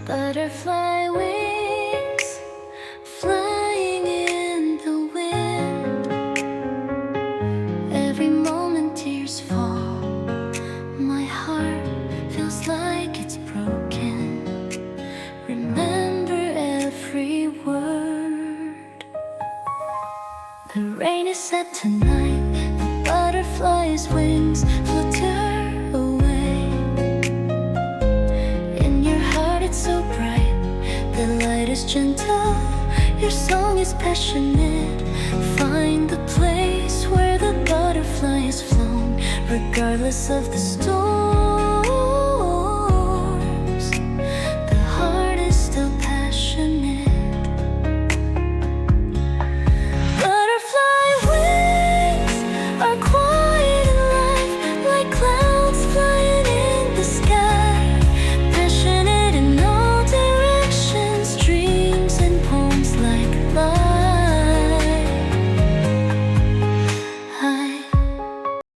Butterfly wings flying in the wind. Every moment tears fall. My heart feels like it's broken. Remember every word. The rain is set tonight. The butterfly's wings flutter away. In your heart it's so bright. The light is gentle. Your song is passionate. Find the place where the butterfly has flown. Regardless of the storm,